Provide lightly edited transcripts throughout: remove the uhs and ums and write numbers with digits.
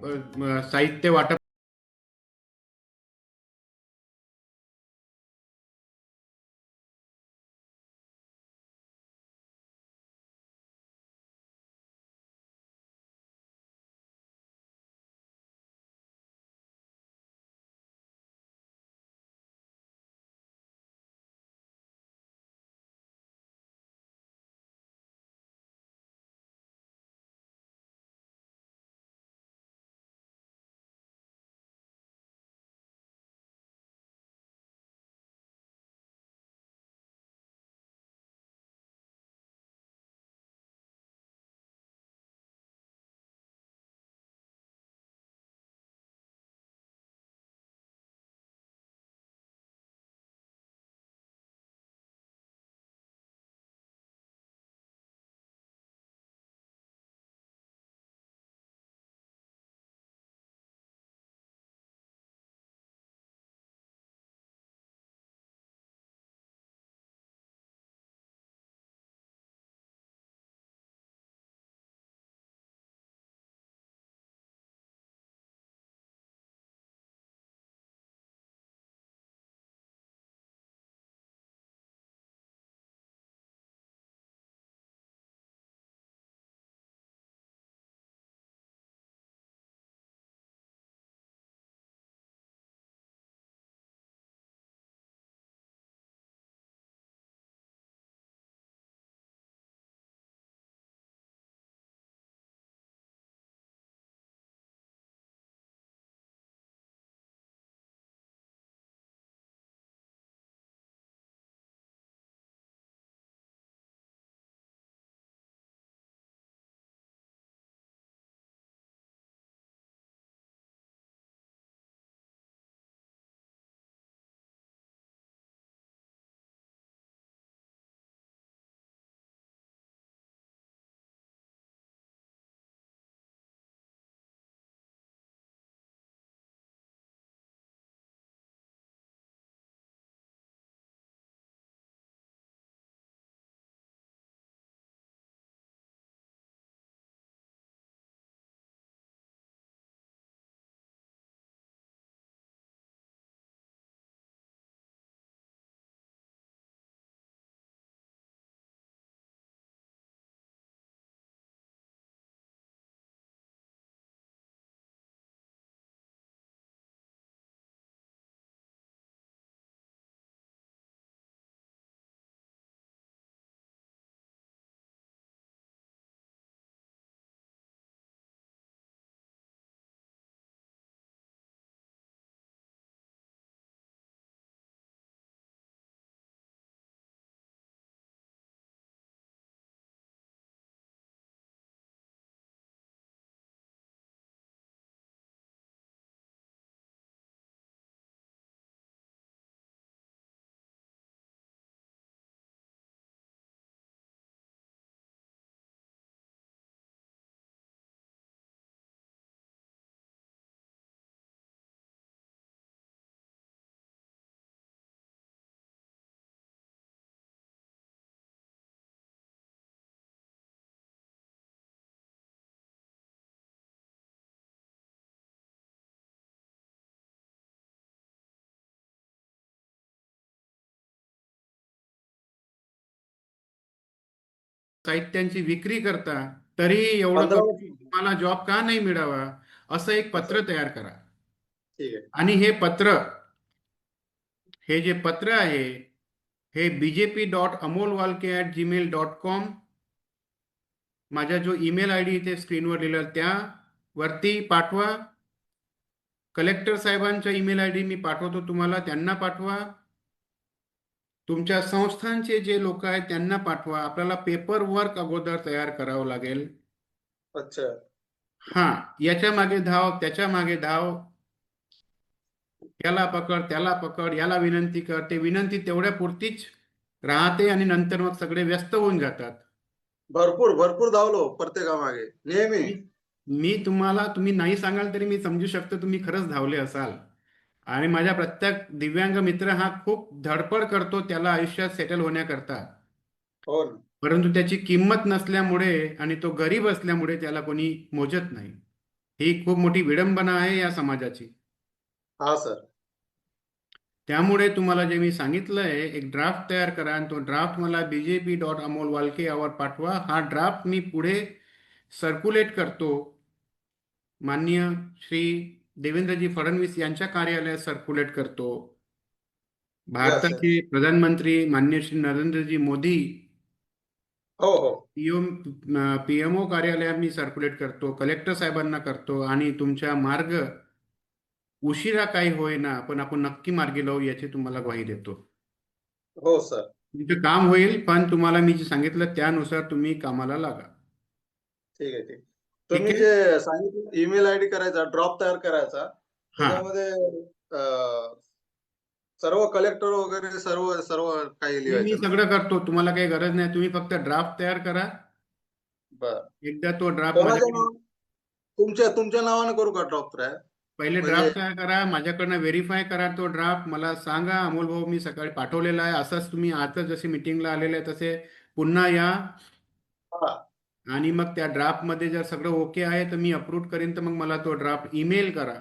साहित्य वाटप साहित्यांची विक्री करता, तरी एवढं 15 करून तुम्हाला जॉब का नाही मिळावा, असं एक असं. पत्र तयार करा. ठीक आहे. आणि हे जे पत्र आहे, हे bjp.amolwalke@gmail.com, माझा जो ईमेल आय डी इथे स्क्रीनवर दिला त्यावरती पाठवा. कलेक्टर साहेबांचा ईमेल आय डी मी पाठवतो तुम्हाला, त्यांना पाठवा. तुमच्या संस्थांचे जे लोक आहेत त्यांना पाठवा. आपल्याला पेपर वर्क अगोदर तयार करावं लागेल. अच्छा. हा, याच्या मागे धाव, त्याच्या मागे धाव, याला पकड, त्याला पकड, याला विनंती कर. ते विनंती तेवढ्या पुरतीच राहते आणि नंतर मग सगळे व्यस्त होऊन जातात. भरपूर भरपूर धावलो प्रत्येकामागे नेहमी. मी मी तुम्हाला, तुम्ही नाही सांगाल तरी मी समजू शकतो तुम्ही खरंच धावले असाल. आणि माझ्या प्रत्येक दिव्यांग मित्र हा खूप धडपड करतो त्याला आयुष्यात सेटल होण्याकरता. हो ना. परंतु त्याची किंमत नसल्यामुळे आणि तो गरीब असल्यामुळे त्याला कोणी मोजत नाही. ही खूप मोठी विडंबना आहे या समाजाची. हा सर. त्यामुळे तुम्हाला जे मी सांगितलंय, एक ड्राफ्ट तयार करा आणि तो ड्राफ्ट मला bjp.amolwalke यावर पाठवा. हा ड्राफ्ट मी पुढे सर्क्युलेट करतो. माननीय श्री देवेंद्रजी फडणवीस यांच्या कार्यालयात सर्क्युलेट करतो. Yes yes. भारताचे प्रधानमंत्री माननीय श्री नरेंद्रजी मोदी हो हो. पीएमओ कार्यालयात मी सर्क्युलेट करतो, कलेक्टर साहेबांना करतो आणि तुमच्या मार्ग उशिरा काही होईना पण आपण नक्की मार्गी लावू याची तुम्हाला ग्वाही देतो. हो सर. तुमचं काम होईल, पण तुम्हाला मी जे सांगितलं त्यानुसार तुम्ही कामाला लागा. ठीक आहे ठीक. ठीक तुम्ही आहे. जे सांगितलं ईमेल आयडी करायचा, ड्रॉप तयार करायचा, हा, त्याच्यामध्ये सर्व कलेक्टर वगैरे सर्व सर्व काही हे मी लिहायचं ना. सगळं करतो, तुम्हाला काही गरज नाही. तुम्ही फक्त ड्राफ्ट तयार करा. बर. एकदा तो ड्राफ्ट कोणाच्या माझ्याकडे, नाव तुमच्या तुमच्या नावाने करू का ड्रॉप तयार? पहिले म्हणजे ड्राफ्ट तयार करा, माझ्याकडनं व्हेरीफाय करा तो ड्राफ्ट, मला सांगा अमोल भाऊ मी सकाळी पाठवलेला आहे, असंच तुम्ही आता जसे मीटिंगला आलेले आहे तसे पुन्हा या. हा. आणि मग त्या ड्राफ्टमध्ये जर सगळं ओके आहे तर मी अप्रूव्ह करेन, तर मग मला तो ड्राफ्ट ईमेल करा.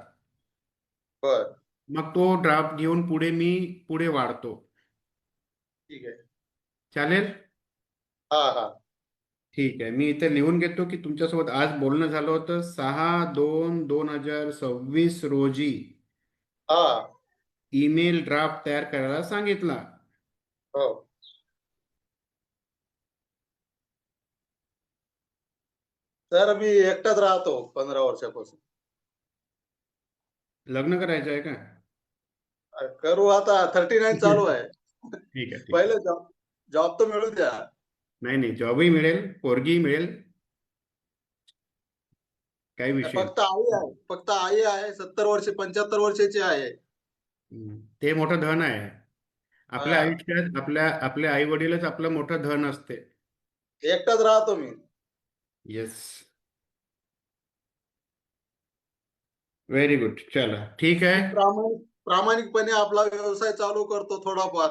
बर. मग तो ड्राफ्ट घेऊन पुढे वाढतो. ठीक आहे. चालेल. हा हा. ठीक आहे, मी इथे लिहून घेतो की तुमच्यासोबत आज बोलणं झालं होतं 6/2/2026 रोजी हा. ईमेल ड्राफ्ट तयार करायला सांगितला. हो. सर मी एकटाच राहतो 15 वर्षापासून. लग्न करायचं आहे का? करू आता 39 चालू आहे. ठीक आहे, ठीक आहे. पहिले जॉब जॉब तर मिळू द्या. नाही नाही, जॉबही मिळेल, पोरगी मिळेल, काही विषय फक्त आई आहे, फक्त आई आहे, 70 वर्ष 75 वर्षाची आहे. नाही. ते मोठं धन आहे. आपल्या हा. आयुष्यात आपल्या आई वडीलच आपलं मोठं धन असते. एकटाच राहतो मी. Yes, very good. चला ठीक मी आहे. प्रामाणिकपणे आपला व्यवसाय चालू करतो थोडाफार,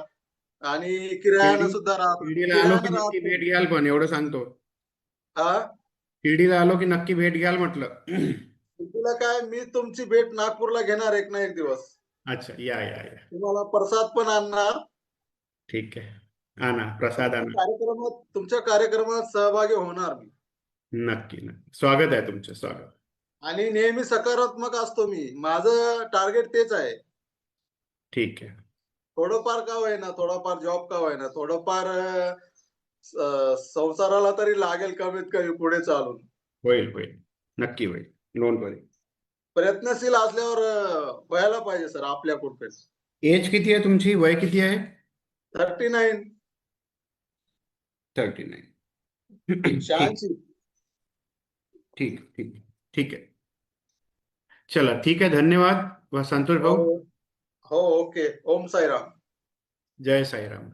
आणि किरायानं सुद्धा राहतो, शिर्डीला आलो की किरायानं नक्की राहतो. भेट घ्याल, पण एवढं सांगतो. हा. शिर्डीला आलो की नक्की भेट घ्याल म्हटलं. तुला काय, मी तुमची भेट नागपूरला घेणार एक ना एक दिवस. अच्छा, या या या. तुम्हाला प्रसाद पण आणणार. ठीक आहे, आणा प्रसाद तुमच्या आणा. तुमच्या कार्यक्रमात सहभागी होणार मी. नक्की नक्की, स्वागत आहे तुमचं, स्वागत. आणि नेहमी सकारात्मक असतो मी, माझं टार्गेट तेच आहे. ठीक आहे. थोडंफार का होईना, थोडाफार जॉब का होईना, थोडंफार संसाराला तरी लागेल कमीत कमी पुढे चालून. होईल होईल, नक्की होईल, डोंट वरी. प्रयत्नशील असल्यावर व्हायला पाहिजे सर आपल्या कुठे. एज किती आहे तुमची, वय किती आहे? 39. 39. ठीक 86. ठीक ठीक ठीक आहे. चला ठीक आहे, धन्यवाद व संतोष हो भाऊ. हो. ओके. ओम साईराम. जय साईराम.